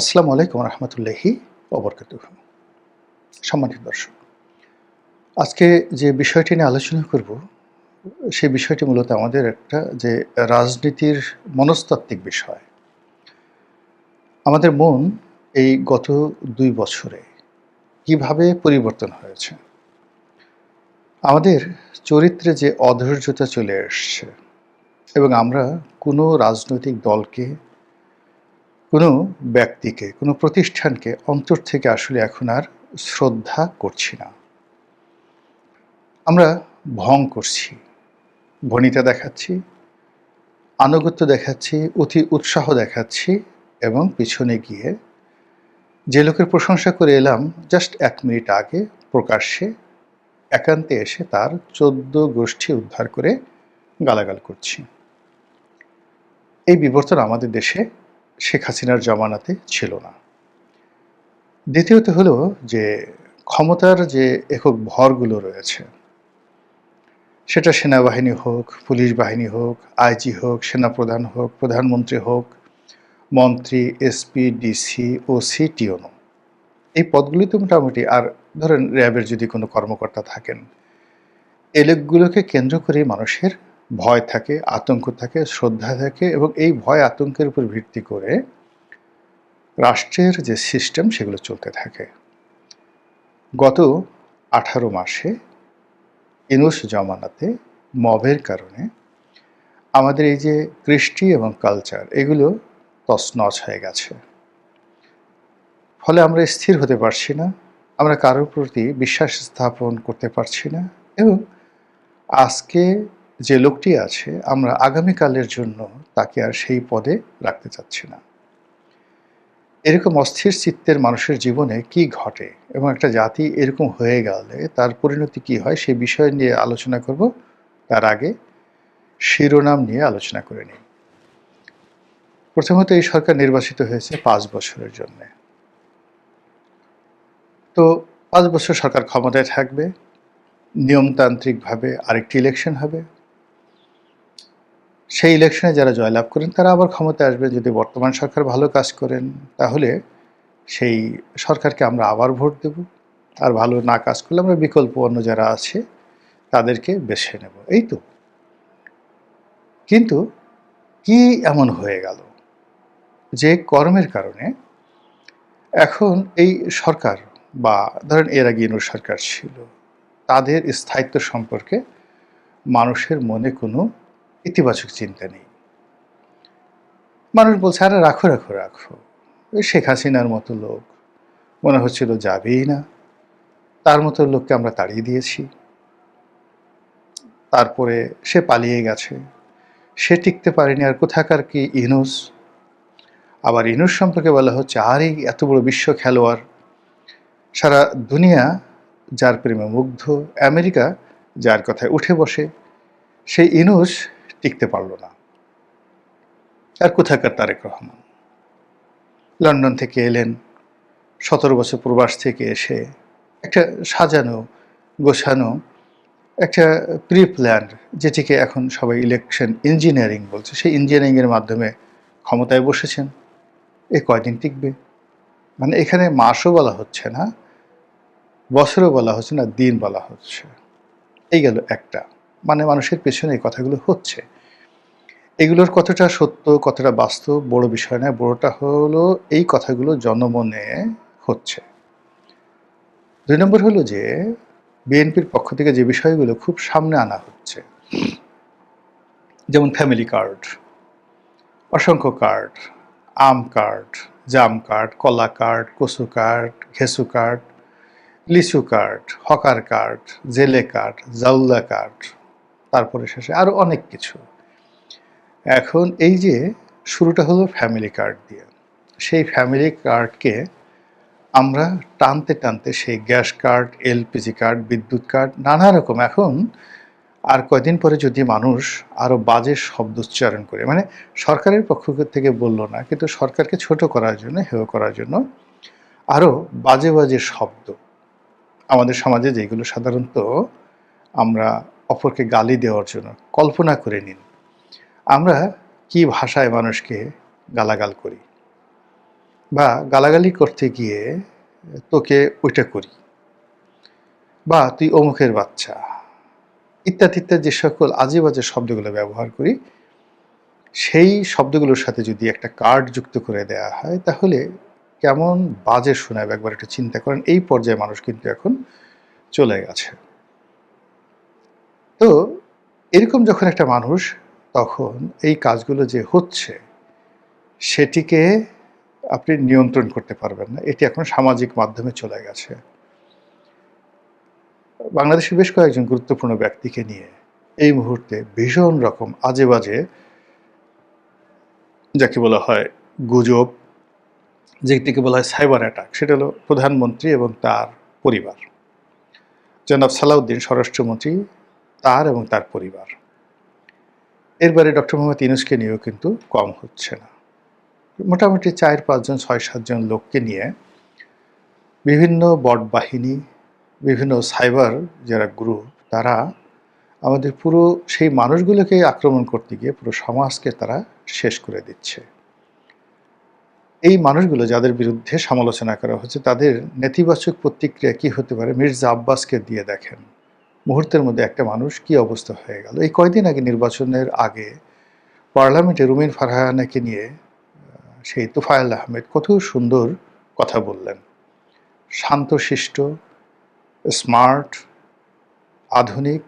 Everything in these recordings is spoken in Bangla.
আসসালামু আলাইকুম রহমতুল্লাহি ওবরকাতুহু। সম্মানিত দর্শক, আজকে যে বিষয়টি নিয়ে আলোচনা করব, সেই বিষয়টি মূলত আমাদের একটা যে রাজনীতির মনস্তাত্ত্বিক বিষয়। আমাদের মন এই গত ২ বছরে কিভাবে পরিবর্তন হয়েছে? আমাদের চরিত্রে যে অধৈর্যতা চলে এসছে এবং আমরা কোনো রাজনৈতিক দলকে, কোনো ব্যক্তিকে, কোনো প্রতিষ্ঠানকে অন্তর থেকে আসলে এখন আর শ্রদ্ধা করছি না। আমরা ভং করছি, ভনিতা দেখাচ্ছি, আনুগত্য দেখাচ্ছি, অতি উৎসাহ দেখাচ্ছি এবং পিছনে গিয়ে যে লোকের প্রশংসা করে এলাম জাস্ট ১ মিনিট আগে প্রকাশ্যে একান্তে এসে তার ১৪ গোষ্ঠী উদ্ধার করে গালাগাল করছি। এই বিবর্তন আমাদের দেশে শেখ হাসিনার জমানাতে ছিল না। দ্বিতীয়ত হলো যে ক্ষমতার যে একক ভরগুলো রয়েছে, সেটা সেনাবাহিনী হোক, পুলিশ বাহিনী হোক, আইজি হোক, সেনাপ্রধান হোক, প্রধানমন্ত্রী হোক, মন্ত্রী, এসপি, ডিসি, ওসি, টিওনো, এই পদগুলিতে মোটামুটি, আর ধরেন র্যাবের যদি কোনো কর্মকর্তা থাকেন, এই লোকগুলোকে কেন্দ্র করে মানুষের ভয় থাকে, আতঙ্ক থাকে, শ্রদ্ধা থাকে এবং এই ভয় আতঙ্কের উপর ভিত্তি করে রাষ্ট্রের যে সিস্টেম সেগুলো চলতে থাকে। গত ১৮ মাসে ইউনূস জমানাতে মবের কারণে আমাদের এই যে কৃষ্টি এবং কালচার, এগুলো তছনছ হয়ে গেছে। ফলে আমরা স্থির হতে পারছি না, আমরা কারোর প্রতি বিশ্বাস স্থাপন করতে পারছি না এবং আজকে যে লোকটি আছে, আমরা আগামীকালের জন্য তাকে আর সেই পদে রাখতে চাচ্ছি না। এরকম অস্থির চিত্তের মানুষের জীবনে কি ঘটে এবং একটা জাতি এরকম হয়ে গেলে তার পরিণতি কি হয়, সেই বিষয় নিয়ে আলোচনা করব। তার আগে শিরোনাম নিয়ে আলোচনা করে নিই। প্রথমত, এই সরকার নির্বাচিত হয়েছে ৫ বছরের জন্যে। তো ৫ বছর সরকার ক্ষমতায় থাকবে, নিয়মতান্ত্রিকভাবে আরেকটি ইলেকশন হবে। সেই ইলেকশনে যারা জয়লাভ করেন তারা আবার ক্ষমতায় আসবেন। যদি বর্তমান সরকার ভালো কাজ করেন তাহলে সেই সরকারকে আমরা আবার ভোট দেব, আর ভালো না কাজ করলে আমরা বিকল্প অন্য যারা আছে তাদেরকে বেছে নেব। এই তো। কিন্তু কি এমন হয়ে গেল যে কর্মের কারণে এখন এই সরকার, বা ধরেন এর আগে ইউনূস সরকার ছিল, তাদের স্থায়িত্ব সম্পর্কে মানুষের মনে কোনো ইতিবাচক চিন্তা নেই। মানুষ বলছে, আরে রাখো রাখো রাখো, ওই শেখ হাসিনার মতো লোক মনে হচ্ছিল যাবেই না, তার মতো লোককে আমরা তাড়িয়ে দিয়েছি, তারপরে সে পালিয়ে গেছে, সে টিকতে পারেনি, আর কোথাকার কি ইউনূস। আবার ইউনূস সম্পর্কে বলা হচ্ছে, আর এই এত বড় বিশ্ব খেলোয়াড়, সারা দুনিয়া যার প্রেমে মুগ্ধ, আমেরিকা যার কথায় উঠে বসে, সেই ইউনূস টিকতে পারল না। আর কোথাকার তারেক রহমান, লন্ডন থেকে এলেন, ১৭ বছর প্রবাস থেকে এসে একটা সাজানো গোছানো একটা প্রি প্ল্যান্ড, যেটিকে এখন সবাই ইলেকশন ইঞ্জিনিয়ারিং বলছে, সেই ইঞ্জিনিয়ারিংয়ের মাধ্যমে ক্ষমতায় বসেছেন। এ কয়দিন টিকবে? মানে এখানে মাসও বলা হচ্ছে না, বছরও বলা হচ্ছে না, দিন বলা হচ্ছে। এই গেল একটা। মানে মানুষের পেছনে এই কথাগুলো হচ্ছে। এগুলোর কতটা সত্য, কতটা বাস্তব বড় বিষয় নয়, বড়টা হলো এই কথাগুলো জনমনে হচ্ছে। ২ নম্বর হলো যে বিএনপির পক্ষ থেকে যে বিষয়গুলো খুব সামনে আনা হচ্ছে, যেমন ফ্যামিলি কার্ড, অসংখ্য কার্ড, আম কার্ড, জাম কার্ড, কলা কার্ড, কচু কার্ড, ঘেঁচু কার্ড, লিচু কার্ড, হকার কার্ড, জেলে কার্ড, জাউলা কার্ড, তারপরে শেষে আরও অনেক কিছু। এখন এই যে শুরুটা হলো ফ্যামিলি কার্ড দিয়ে, সেই ফ্যামিলি কার্ডকে আমরা টানতে টানতে সেই গ্যাস কার্ড, এলপিজি কার্ড, বিদ্যুৎ কার্ড, নানা রকম। এখন আর কয়দিন পরে যদি মানুষ আরও বাজে শব্দ উচ্চারণ করে, মানে সরকারের পক্ষ থেকে বলল না, কিন্তু সরকারকে ছোট করার জন্য, হেয় করার জন্য আরও বাজে বাজে শব্দ আমাদের সমাজে, যেগুলো সাধারণত আমরা অপরকে গালি দেওয়ার জন্য, কল্পনা করে নিন আমরা কি ভাষায় মানুষকে গালাগাল করি। বা গালাগালি করতে গিয়ে তোকে ওইটা করি, বা তুই অমুকের বাচ্চা, ইত্যাদি ইত্যাদি যে সকল আজে বাজে শব্দগুলো ব্যবহার করি, সেই শব্দগুলোর সাথে যদি একটা কার্ড যুক্ত করে দেয়া হয় তাহলে কেমন বাজে শোনাবে একবার একটু চিন্তা করেন। এই পর্যায়ে মানুষ কিন্তু এখন চলে গেছে। তো এরকম যখন একটা মানুষ, তখন এই কাজগুলো যে হচ্ছে সেটিকে আপনি নিয়ন্ত্রণ করতে পারবেন না। এটি এখন সামাজিক মাধ্যমে চলে গেছে। বাংলাদেশের বেশ কয়েকজন গুরুত্বপূর্ণ ব্যক্তিকে নিয়ে এই মুহূর্তে ভীষণ রকম আজে বাজে, যাকে বলা হয় গুজব, যেটিকে বলা হয় সাইবার অ্যাটাক, সেটা হলো প্রধানমন্ত্রী এবং তার পরিবার। জনাব সালাউদ্দিন স্বরাষ্ট্রমন্ত্রী, তার এবং তার পরিবার। এরবারে ডক্টর মোহাম্মদ ইউনূসকে নিয়েও কিন্তু কম হচ্ছে না। মোটামুটি ৪-৫ জন ৬-৭ জন লোককে নিয়ে বিভিন্ন বট বাহিনী, বিভিন্ন সাইবার যারা গ্রুপ, তারা আমাদের পুরো সেই মানুষগুলোকে আক্রমণ করতে গিয়ে পুরো সমাজকে তারা শেষ করে দিচ্ছে। এই মানুষগুলো যাদের বিরুদ্ধে সমালোচনা করা হচ্ছে, তাদের নেতিবাচক প্রতিক্রিয়া কি হতে পারে মির্জা আব্বাসকে দিয়ে দেখেন। মুহূর্তের মধ্যে একটা মানুষ কি অবস্থা হয়ে গেল। এই কয়দিন আগে, নির্বাচনের আগে, পার্লামেন্টে রুমিন ফারহানাকে নিয়ে সেই তোফায়েল আহমেদ কত সুন্দর কথা বললেন। শান্তশিষ্ট, স্মার্ট, আধুনিক,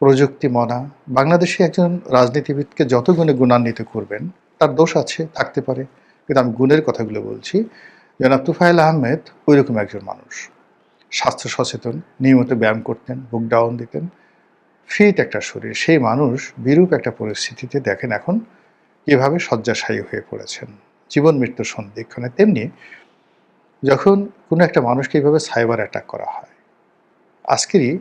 প্রযুক্তিমনা। বাংলাদেশে একজন রাজনীতিবিদকে যত গুণে গুণান্বিত করবেন, তার দোষ আছে, থাকতে পারে, কিন্তু আমি গুণের কথাগুলো বলছি। জনাব তোফায়েল আহমেদ ওইরকম একজন মানুষ। স্বাস্থ্য সচেতন, নিয়মিত ব্যায়াম করতেন, বুক ডাউন দিতেন, ফিট একটা শরীর। সেই মানুষ বিরূপ একটা পরিস্থিতিতে দেখেন এখন কীভাবে শয্যাশায়ী হয়ে পড়েছেন, জীবন মৃত্যুর সন্ধিক্ষণে। তেমনি যখন কোনো একটা মানুষকে এইভাবে সাইবার অ্যাটাক করা হয়, আজকেরই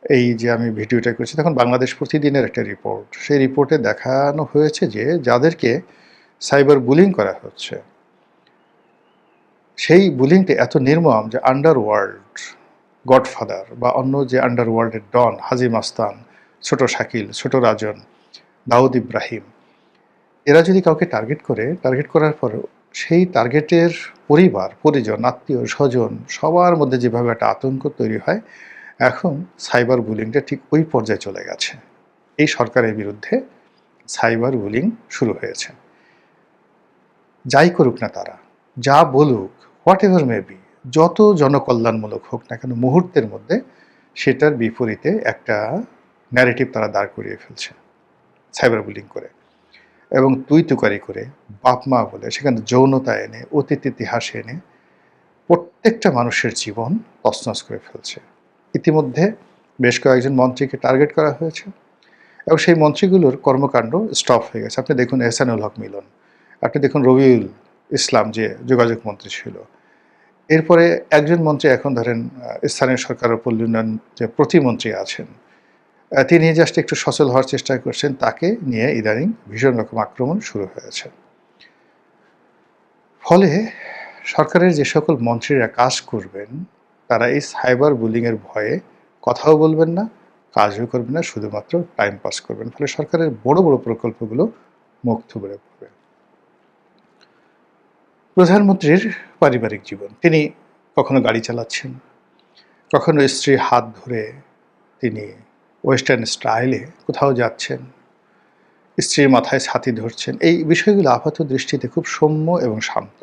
এই যে আমি ভিডিওটা করছি, তখন বাংলাদেশ প্রতিদিনের একটা রিপোর্ট, সেই রিপোর্টে দেখানো হয়েছে যে যাদেরকে সাইবার বুলিং করা হচ্ছে, সেই বুলিংটা এত নির্মম যে আন্ডারওয়ার্ল্ড গডফাদার বা অন্য যে আন্ডারওয়ার্ল্ডের ডন, হাজি মাস্তান, ছোট শাকিল, ছোট রাজন, দাউদ ইব্রাহিম, এরা যদি কাউকে টার্গেট করার পরেও সেই টার্গেটের পরিবার, পরিজন, আত্মীয় স্বজন, সবার মধ্যে যেভাবে একটা আতঙ্ক তৈরি হয়, এখন সাইবার বুলিংটা ঠিক ওই পর্যায়ে চলে গেছে। এই সরকারের বিরুদ্ধে সাইবার বুলিং শুরু হয়েছে। যাই করুক না তারা, যা বলুক, হোয়াট এভার মে বি, যত জনকল্যাণমূলক হোক না কেন, মুহূর্তের মধ্যে সেটার বিপরীতে একটা ন্যারেটিভ তারা দাঁড় করিয়ে ফেলছে সাইবার বুলিং করে, এবং তুই তুকারি করে, বাপ মা বলে, সেখানে যৌনতা এনে, অতীত ইতিহাস এনে প্রত্যেকটা মানুষের জীবন তছনছ করে ফেলছে। ইতিমধ্যে বেশ কয়েকজন মন্ত্রীকে টার্গেট করা হয়েছে এবং সেই মন্ত্রীগুলোর কর্মকাণ্ড স্টপ হয়ে গেছে। আপনি দেখুন এহসানুল হক মিলন, আপনি দেখুন রবিউল ইসলাম যে যোগাযোগ মন্ত্রী ছিল, এরপরে একজন মন্ত্রী এখন ধরেন স্থানীয় সরকার ও পল্লী উন্নয়ন যে প্রতিমন্ত্রী আছেন, তিনি জাস্ট একটু সচল হওয়ার চেষ্টা করছেন, তাকে নিয়ে ইদানিং ভীষণ রকম আক্রমণ শুরু হয়েছে। ফলে সরকারের যে সকল মন্ত্রীরা কাজ করবেন, তারা এই সাইবার বুলিংয়ের ভয়ে কথাও বলবেন না, কাজও করবেন না, শুধুমাত্র টাইম পাস করবেন। ফলে সরকারের বড় বড় প্রকল্পগুলো মুখ থুবড়ে পড়বে। প্রধানমন্ত্রীর পারিবারিক জীবন, তিনি কখনো গাড়ি চালাচ্ছেন, কখনো স্ত্রীর হাত ধরে তিনি ওয়েস্টার্ন স্টাইলে কোথাও যাচ্ছেন, স্ত্রীর মাথায় ছাতি ধরছেন। এই বিষয়গুলো আপাত দৃষ্টিতে খুব সৌম্য এবং শান্ত,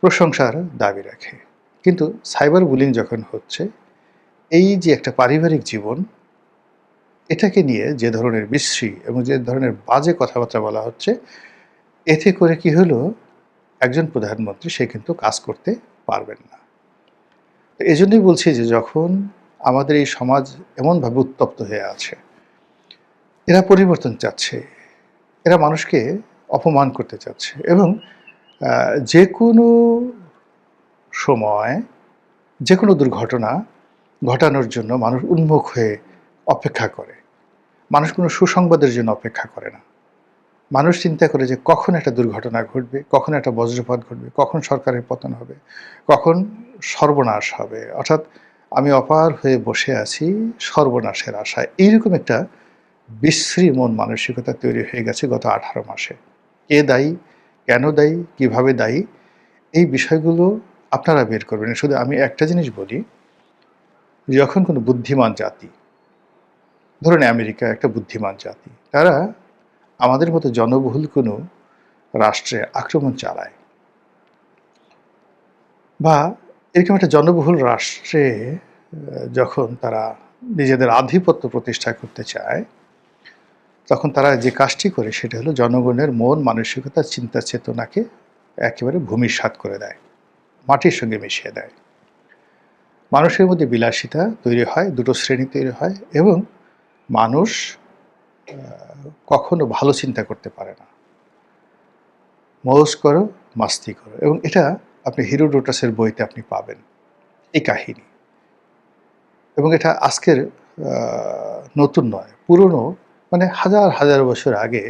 প্রশংসার দাবি রাখে। কিন্তু সাইবার বুলিং যখন হচ্ছে, এই যে একটা পারিবারিক জীবন, এটাকে নিয়ে যে ধরনের বিশ্রী এবং যে ধরনের বাজে কথাবার্তা বলা হচ্ছে, এতে করে কি হলো, একজন প্রধানমন্ত্রী সে কিন্তু কাজ করতে পারবেন না। এই জন্যই বলছি যে যখন আমাদের এই সমাজ এমনভাবে উত্তপ্ত হয়ে আছে, এরা পরিবর্তন চাচ্ছে, এরা মানুষকে অপমান করতে চাচ্ছে, এবং যে কোনো সময় যে কোনো দুর্ঘটনা ঘটানোর জন্য মানুষ উন্মুখ হয়ে অপেক্ষা করে। মানুষ কোনো সুসংবাদের জন্য অপেক্ষা করে না। মানুষ চিন্তা করে যে কখন একটা দুর্ঘটনা ঘটবে, কখন একটা বজ্রপাত ঘটবে, কখন সরকারের পতন হবে, কখন সর্বনাশ হবে। অর্থাৎ আমি অপার হয়ে বসে আছি সর্বনাশের আশায়। এইরকম একটা বিশ্রী মন মানসিকতা তৈরি হয়ে গেছে গত 18 মাসে। কে দায়ী, কেন দায়ী, কিভাবে দায়ী, এই বিষয়গুলো আপনারা বের করবেন। শুধু আমি একটা জিনিস বলি, যখন কোনো বুদ্ধিমান জাতি, ধরুন আমেরিকা একটা বুদ্ধিমান জাতি, তারা আমাদের মতো জনবহুল কোনো রাষ্ট্রে আক্রমণ চালায় বা এরকম একটা জনবহুল রাষ্ট্রে যখন তারা নিজেদের আধিপত্য প্রতিষ্ঠা করতে চায়, তখন তারা যে কাজটি করে সেটা হলো জনগণের মন মানসিকতা চিন্তা চেতনাকে একেবারে ভূমিসাৎ করে দেয়, মাটির সঙ্গে মিশিয়ে দেয়। মানুষের মধ্যে বিলাসিতা তৈরি হয়, দুটো শ্রেণী তৈরি হয় এবং মানুষ কখনো ভালো চিন্তা করতে পারে না। মৌজ করো, মাস্তি করো, এবং এটা আপনি হিরোডোটাসের বইতে আপনি পাবেন এই কাহিনী। এবং এটা আজকের নতুন নয়, পুরনো, মানে হাজার হাজার বছর আগে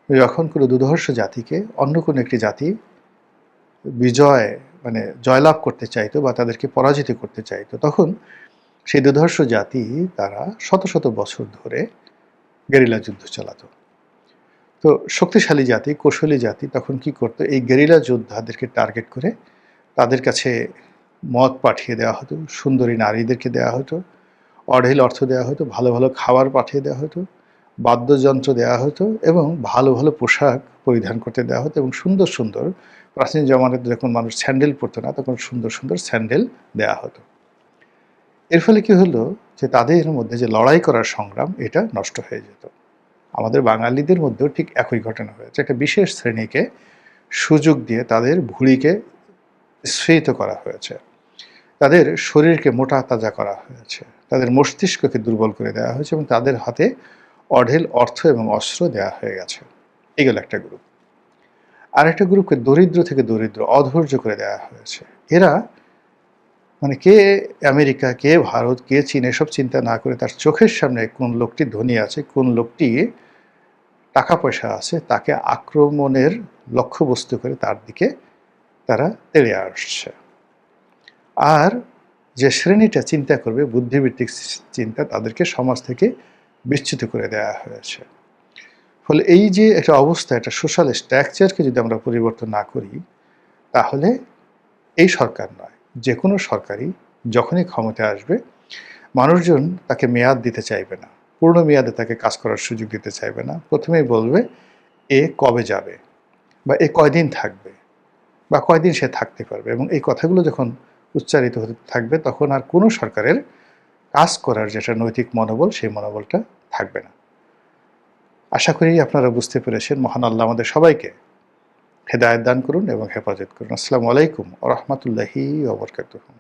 যখন কোনো দুর্ধর্ষ জাতিকে অন্য কোনো একটি জাতি বিজয় মানে জয়লাভ করতে চাইতো বা তাদেরকে পরাজিত করতে চাইতো, তখন সেই দুর্ধর্ষ জাতি তারা শত শত বছর ধরে গেরিলা যুদ্ধ চালাতো। তো শক্তিশালী জাতি, কৌশলী জাতি তখন কি করতো, এই গেরিলা যোদ্ধাদেরকে টার্গেট করে তাদের কাছে মদ পাঠিয়ে দেওয়া হতো, সুন্দরী নারীদেরকে দেওয়া হতো, অঢেল অর্থ দেওয়া হতো, ভালো ভালো খাবার পাঠিয়ে দেওয়া হতো, বাদ্যযন্ত্র দেওয়া হতো এবং ভালো ভালো পোশাক পরিধান করতে দেওয়া হতো এবং সুন্দর সুন্দর, প্রাচীন জমানাতে যখন মানুষ স্যান্ডেল পরতো না, তখন সুন্দর সুন্দর স্যান্ডেল দেওয়া হতো। এর ফলে কি হলো যে তাদের মধ্যে যে লড়াই করার সংগ্রাম, এটা নষ্ট হয়ে যেত। আমাদের বাঙালিদের মধ্যেও ঠিক একই ঘটনা হয়েছে। একটা বিশেষ শ্রেণীকে সুযোগ দিয়ে তাদের ভুঁড়িকে স্ফীত করা হয়েছে, তাদের শরীরকে মোটা তাজা করা হয়েছে, তাদের মস্তিষ্ককে দুর্বল করে দেওয়া হয়েছে এবং তাদের হাতে অঢেল অর্থ এবং অস্ত্র দেওয়া হয়ে গেছে। এগুলো একটা গ্রুপ। আর একটা গ্রুপকে দরিদ্র থেকে দরিদ্র, অধৈর্য করে দেওয়া হয়েছে। এরা মানে কে আমেরিকা, কে ভারত, কে চীন এসব চিন্তা না করে তার চোখের সামনে কোন লোকটি ধনী আছে, কোন লোকটি টাকা পয়সা আছে, তাকে আক্রমণের লক্ষ্যবস্তু করে তার দিকে তারা তেড়ে আসছে। আর যে শ্রেণীটা চিন্তা করবে বুদ্ধিভিত্তিক চিন্তা, তাদেরকে সমাজ থেকে বিচ্যুত করে দেওয়া হয়েছে। ফলে এই যে একটা অবস্থা, একটা সোশ্যাল স্ট্রাকচারকে যদি আমরা পরিবর্তন না করি, তাহলে এই সরকার নয়, যে কোনো সরকারই যখনই ক্ষমতায় আসবে, মানুষজন তাকে মেয়াদ দিতে চাইবে না, পূর্ণ মেয়াদে তাকে কাজ করার সুযোগ দিতে চাইবে না। প্রথমেই বলবে এ কবে যাবে বা এ কয়দিন থাকবে বা কয়দিন সে থাকতে পারবে, এবং এই কথাগুলো যখন উচ্চারিত হতে থাকবে, তখন আর কোনো সরকারের কাজ করার যেটা নৈতিক মনোবল, সেই মনোবলটা থাকবে না। আশা করি আপনারা বুঝতে পেরেছেন। মহান আল্লাহ আমাদের সবাইকে হেদায়েত দান করুন এবং হেফাজত করুন। আসসালামু আলাইকুম ওয়া রাহমাতুল্লাহি ওয়া বারাকাতুহু।